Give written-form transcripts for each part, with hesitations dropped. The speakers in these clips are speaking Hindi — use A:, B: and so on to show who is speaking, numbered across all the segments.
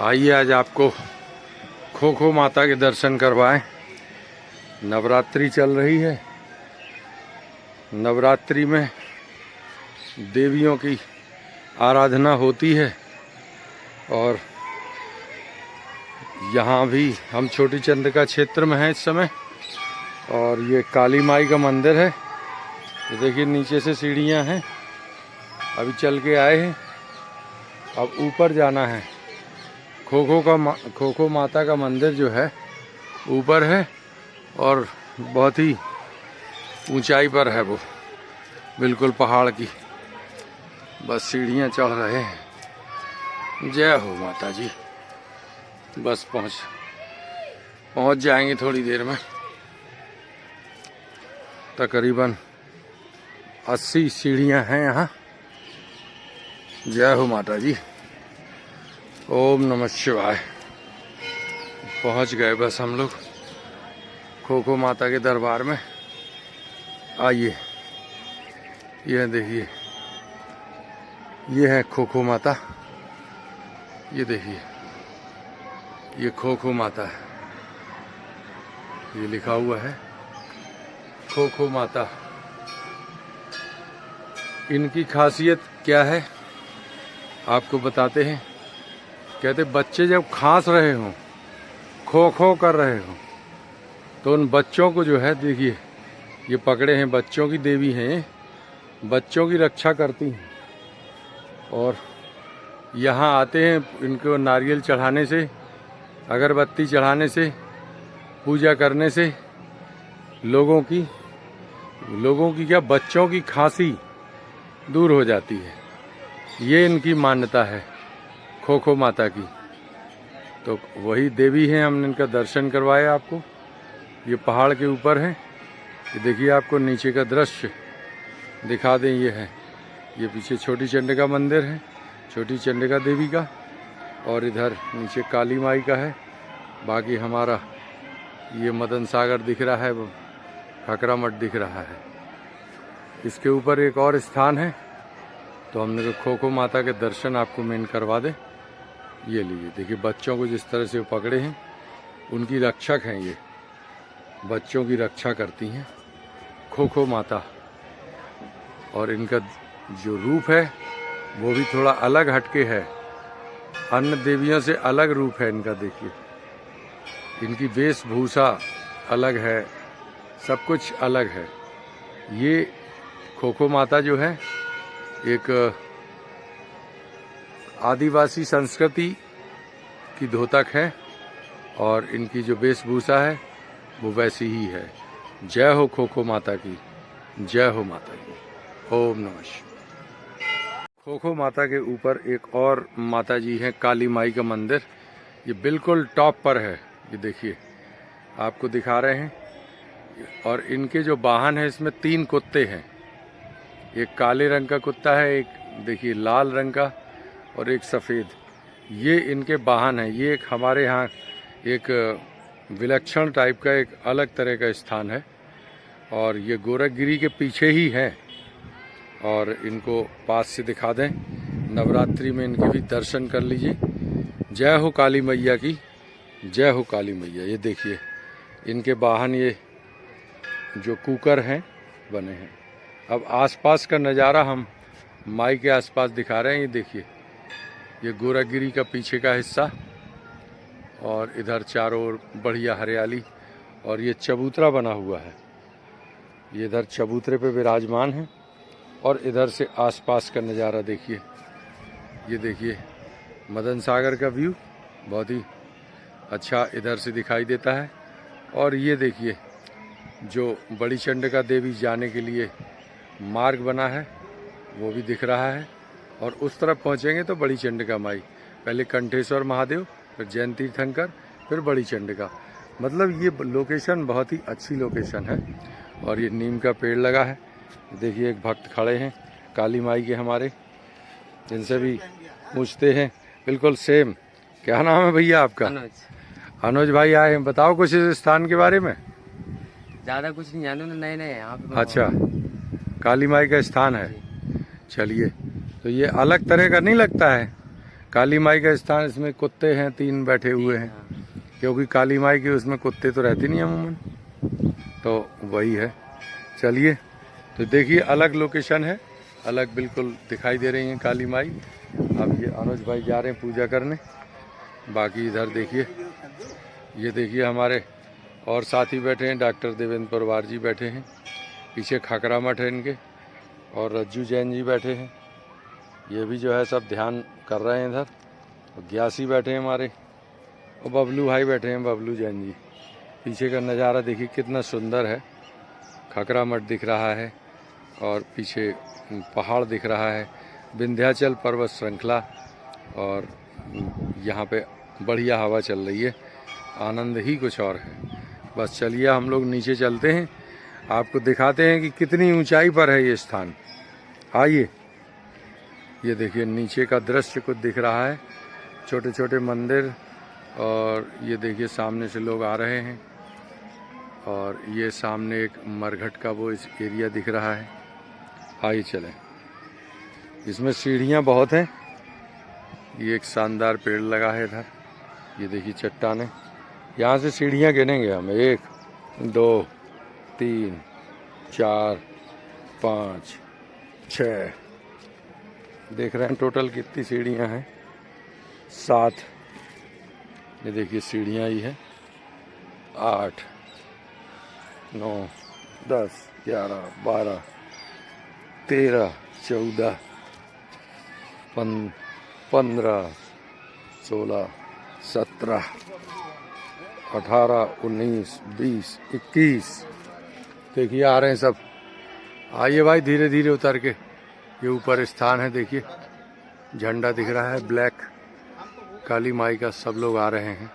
A: आइए आज आपको खोखो माता के दर्शन करवाएं। नवरात्रि चल रही है। नवरात्रि में देवियों की आराधना होती है और यहाँ भी हम छोटी चंद्रिका क्षेत्र में हैं इस समय। और ये काली माई का मंदिर है। ये देखिए नीचे से सीढ़ियाँ हैं, अभी चल के आए हैं, अब ऊपर जाना है। खोखो माता का मंदिर जो है ऊपर है और बहुत ही ऊंचाई पर है, वो बिल्कुल पहाड़ की। बस सीढ़ियाँ चढ़ रहे हैं। जय हो माता जी। बस पहुंच जाएंगे थोड़ी देर में। तकरीबन 80 सीढ़ियाँ हैं यहाँ। जय हो माता जी। ओम नमः शिवाय। पहुंच गए बस हम लोग खोखो माता के दरबार में। आइए, यह देखिए, ये है खोखो माता। ये देखिए, ये खोखो माता है। ये लिखा हुआ है खोखो माता। इनकी खासियत क्या है आपको बताते हैं। कहते बच्चे जब खांस रहे हों, खो खो कर रहे हों, तो उन बच्चों को जो है, देखिए ये पकड़े हैं, बच्चों की देवी हैं, बच्चों की रक्षा करती हैं। और यहाँ आते हैं इनको नारियल चढ़ाने से, अगरबत्ती चढ़ाने से, पूजा करने से लोगों की क्या, बच्चों की खांसी दूर हो जाती है। ये इनकी मान्यता है खोखो माता की। तो वही देवी हैं, हमने इनका दर्शन करवाया आपको। ये पहाड़ के ऊपर है। ये देखिए, आपको नीचे का दृश्य दिखा दें। ये है, ये पीछे छोटी चंडिका मंदिर है, छोटी चंडिका देवी का। और इधर नीचे काली माई का है। बाकी हमारा ये मदन सागर दिख रहा है, खकरा मठ दिख रहा है। इसके ऊपर एक और स्थान है, तो हमने तो खोखो माता के दर्शन आपको मेन करवा दें। ये लीजिए, देखिए बच्चों को जिस तरह से वो पकड़े हैं, उनकी रक्षक हैं ये, बच्चों की रक्षा करती हैं खोखो माता। और इनका जो रूप है वो भी थोड़ा अलग हटके है, अन्य देवियों से अलग रूप है इनका। देखिए, इनकी वेशभूषा अलग है, सब कुछ अलग है। ये खोखो माता जो है एक आदिवासी संस्कृति की द्योतक है और इनकी जो वेशभूषा है वो वैसी ही है। जय हो खोखो माता की, जय हो माता की। ओम नमः शिवाय। खोखो माता के ऊपर एक और माता जी हैं, काली माई का मंदिर। ये बिल्कुल टॉप पर है। ये देखिए, आपको दिखा रहे हैं। और इनके जो वाहन है, इसमें 3 कुत्ते हैं। एक काले रंग का कुत्ता है, एक देखिए लाल रंग का, और एक सफ़ेद। ये इनके वाहन है। ये एक हमारे यहाँ एक विलक्षण टाइप का, एक अलग तरह का स्थान है। और ये गोरखगिरी के पीछे ही है। और इनको पास से दिखा दें। नवरात्रि में इनके भी दर्शन कर लीजिए। जय हो काली मैया की, जय हो काली मैया। ये देखिए, इनके वाहन ये जो कुकर हैं बने हैं। अब आसपास का नज़ारा हम माई के आसपास दिखा रहे हैं। ये देखिए, ये गोरखगिरी का पीछे का हिस्सा, और इधर चारों ओर बढ़िया हरियाली। और ये चबूतरा बना हुआ है। ये इधर चबूतरे पे विराजमान है। और इधर से आसपास का नज़ारा देखिए। ये देखिए, मदन सागर का व्यू बहुत ही अच्छा इधर से दिखाई देता है। और ये देखिए, जो बड़ी चंडिका देवी जाने के लिए मार्ग बना है वो भी दिख रहा है। और उस तरफ पहुंचेंगे तो बड़ी चंडिका माई, पहले कंठेश्वर महादेव, फिर जैन तीर्थंकर, फिर बड़ी चंडिका। मतलब ये लोकेशन बहुत ही अच्छी लोकेशन है। और ये नीम का पेड़ लगा है। देखिए, एक भक्त खड़े हैं काली माई के हमारे, जिनसे भी पूछते हैं। बिल्कुल सेम। क्या नाम है भैया आपका? अनुज भाई आए हैं। बताओ कुछ इस स्थान के बारे में।
B: ज़्यादा कुछ नहीं जानते, नए नए यहाँ पे।
A: अच्छा, काली माई का स्थान है। चलिए, तो ये अलग तरह का नहीं लगता है काली माई का स्थान, इसमें कुत्ते हैं 3 बैठे हुए हैं, क्योंकि काली माई के उसमें कुत्ते तो रहते नहीं अमूमन, तो वही है। चलिए, तो देखिए अलग लोकेशन है, अलग बिल्कुल दिखाई दे रही हैं काली माई। अब ये अनुज भाई जा रहे हैं पूजा करने। बाकी इधर देखिए, ये देखिए हमारे और साथी बैठे हैं, डॉक्टर देवेंद्र परवार जी बैठे हैं, पीछे खाकरा मठ है इनके, और रज्जू जैन जी बैठे हैं, ये भी जो है सब ध्यान कर रहे हैं इधर। और ग्यासी बैठे हैं हमारे, और बबलू भाई बैठे हैं, बबलू जैन जी। पीछे का नज़ारा देखिए कितना सुंदर है, खाकरा मठ दिख रहा है और पीछे पहाड़ दिख रहा है, विंध्याचल पर्वत श्रृंखला, और यहाँ पे बढ़िया हवा चल रही है, आनंद ही कुछ और है। बस चलिए हम लोग नीचे चलते हैं, आपको दिखाते हैं कि कितनी ऊंचाई पर है ये स्थान। आइए, ये देखिए नीचे का दृश्य कुछ दिख रहा है, छोटे छोटे मंदिर, और ये देखिए सामने से लोग आ रहे हैं, और ये सामने एक मरघट का वो इस एरिया दिख रहा है। आइए चलें, इसमें सीढ़ियाँ बहुत हैं। ये एक शानदार पेड़ लगा है इधर, ये देखिए चट्टानें, यहाँ से सीढ़ियाँ गिनेंगे हम, 1 2 3 4 5 6, देख रहे हैं टोटल कितनी सीढ़ियाँ हैं, 7। ये देखिए सीढ़ियाँ ही है, 8 9 10 11 12 13 14 15 16 17 18 19 20 21। देखिए आ रहे हैं सब। आइए भाई धीरे धीरे उतर के, ये ऊपर स्थान है, देखिए झंडा दिख रहा है ब्लैक, काली माई का, सब लोग आ रहे हैं।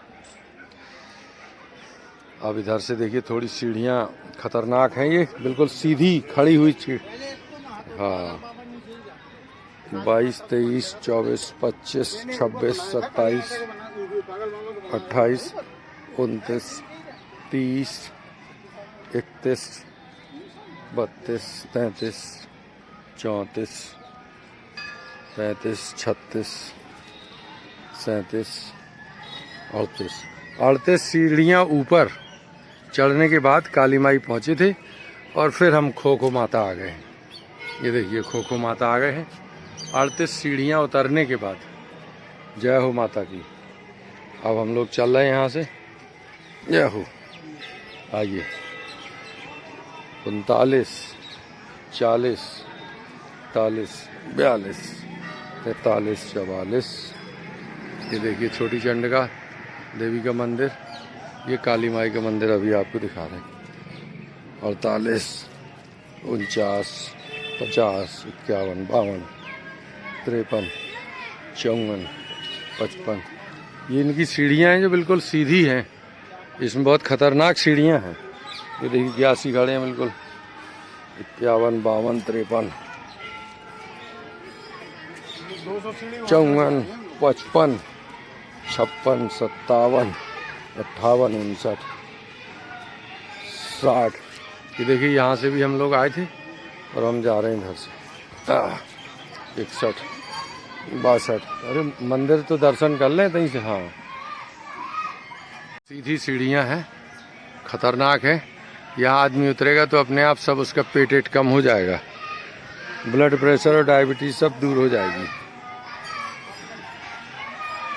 A: अब इधर से देखिए थोड़ी सीढ़ियाँ खतरनाक हैं, ये बिल्कुल सीधी खड़ी हुई सीढ़ी। हाँ, 22 23 24 25 26 27 28 29 30 31 32 33 34 35 36 37 38 सीढ़ियाँ ऊपर चढ़ने के बाद काली माई पहुँचे थे, और फिर हम खोखो माता आ गए हैं। ये देखिए खोखो माता आ गए हैं 38 सीढ़ियाँ उतरने के बाद। जय हो माता की। अब हम लोग चल रहे हैं यहाँ से, जय हो। आइए, 39 40 41 42 43 44। ये देखिए छोटी चंडिका देवी का मंदिर, ये काली माई का मंदिर अभी आपको दिखा रहे हैं। 48 49 50 51 52 53 54 55। ये इनकी सीढ़ियाँ हैं जो बिल्कुल सीधी हैं, इसमें बहुत खतरनाक सीढ़ियाँ हैं। ये देखिए 81 खड़े हैं बिल्कुल, 51 52 53 54 55 56 57 58 59 60। ये देखिए यहाँ से भी हम लोग आए थे और हम जा रहे हैं इधर से। 61 62। अरे मंदिर तो दर्शन कर लें कहीं से। हाँ, सीधी सीढ़ियाँ हैं, खतरनाक है। यहाँ आदमी उतरेगा तो अपने आप सब उसका पेट कम हो जाएगा, ब्लड प्रेशर और डायबिटीज सब दूर हो जाएगी।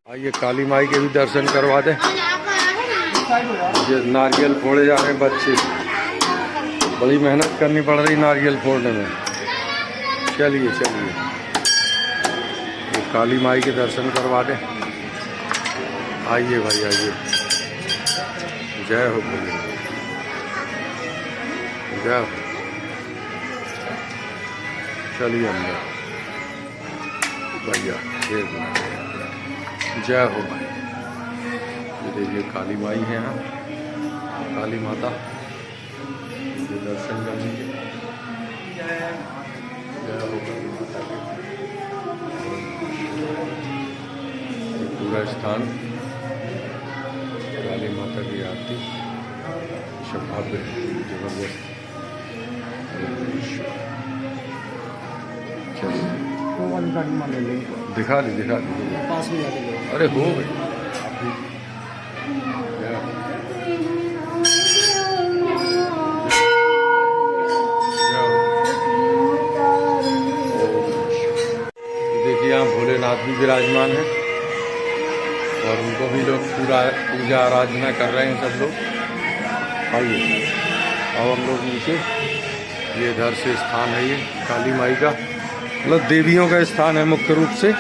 A: आइए काली माई के भी दर्शन करवा दें। ये नारियल फोड़े जा रहे हैं बच्चे, बड़ी मेहनत करनी पड़ रही नारियल फोड़ने में। चलिए चलिए, वो काली माई के दर्शन करवा दें। आइए भाई आइए, जय हो भैया, जय हो। चलिए अंदर भैया, जय हो भाई। ये देखिए काली माई है यहाँ, काली माता, ये दर्शन कर लीजिए। जय हो काली माता के। ये पूरा स्थान काली माता की आरती भव्य जबरदस्त। चलिए दिखा ली
C: पास में जाके लो।
A: अरे हो गई देखिए यहाँ भोलेनाथ भी विराजमान है और उनको भी लोग पूजा आराधना कर रहे हैं सब लोग। आइए अब हम लोग नीचे, ये इधर से स्थान है, ये काली माई का मतलब देवियों का स्थान है मुख्य रूप से।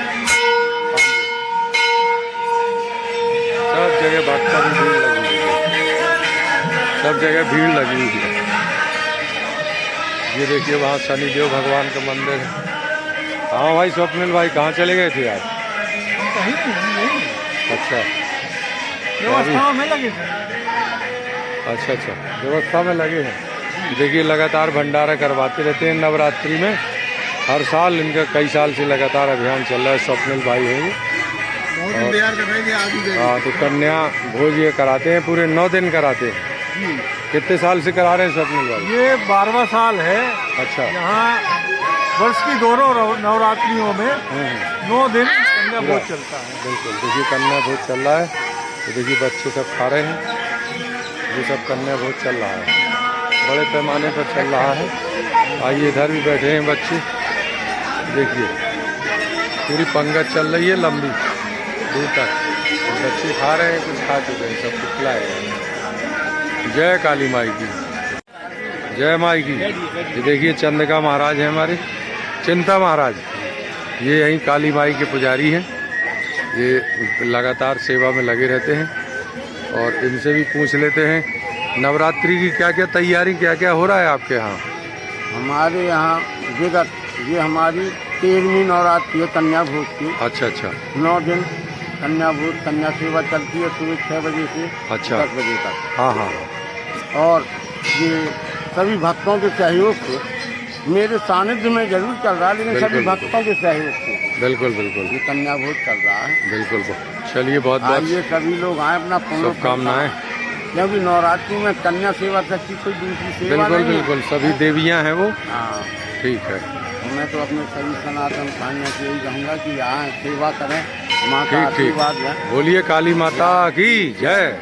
A: सब जगह भक्तों की भीड़ लगी हुई है, सब जगह भीड़ लगी हुई है। ये देखिए वहाँ शनिदेव भगवान का मंदिर है। हाँ भाई स्वप्निल भाई कहाँ चले गए थे आज? अच्छा
C: व्यवस्था में लगे थे।
A: अच्छा व्यवस्था में लगे हैं। देखिए लगातार भंडारा करवाते रहते हैं नवरात्रि में, हर साल इनका कई साल से लगातार अभियान चल रहा है। स्वप्निल भाई है ये। हाँ तो कन्या भोज ये कराते हैं, पूरे 9 दिन कराते हैं। कितने साल से करा रहे हैं स्वप्निल भाई?
C: ये 12वां साल है।
A: अच्छा।
C: यहाँ वर्ष की दोनों नवरात्रियों में 9 दिन कन्या भोज चलता है।
A: बिल्कुल, देखिए कन्या भोज चल रहा है। तो देखिए बच्चे सब खा रहे हैं, ये सब कन्या भोज चल रहा है, बड़े पैमाने पर चल रहा है। आइए इधर भी बैठे हैं बच्चे, देखिए पूरी पंगत चल रही है लंबी दूर तक। बच्चे खा रहे हैं, कुछ खा चुके हैं, सब कुछ खिलाए हैं। जय काली माई की, जय माई की। ये देखिए चंद्रिका महाराज हैं हमारे, चिंता महाराज, ये यहीं काली माई के पुजारी हैं। ये लगातार सेवा में लगे रहते हैं और इनसे भी पूछ लेते हैं नवरात्रि की क्या क्या तैयारी, क्या क्या हो रहा है आपके यहाँ?
C: हमारे यहाँ विगत ये हमारी 13वीं नवरात्रि है कन्या भोज की।
A: अच्छा
C: 9 दिन कन्या भोज, कन्या सेवा चलती है सुबह 6 बजे से 10 बजे तक।
A: हाँ।
C: और ये सभी भक्तों के सहयोग से, मेरे सानिध्य में जरूर चल रहा है, लेकिन सभी भक्तों के सहयोग से
A: बिल्कुल
C: ये कन्या भोज चल रहा है।
A: बिल्कुल। चलिए बहुत बहुत
C: ये सभी लोग आए अपना
A: शुभकामनाएं,
C: क्योंकि नवरात्रि में कन्या सेवा तक की कोई दूसरी सेवा नहीं है।
A: बिल्कुल सभी देवियां हैं वो।
C: हाँ
A: ठीक है।
C: मैं तो अपने सभी सनातन भाइयों से यही कहूँगा कि यहाँ सेवा करें, माँ का आशीर्वाद है।
A: बोलिए काली माता की जय।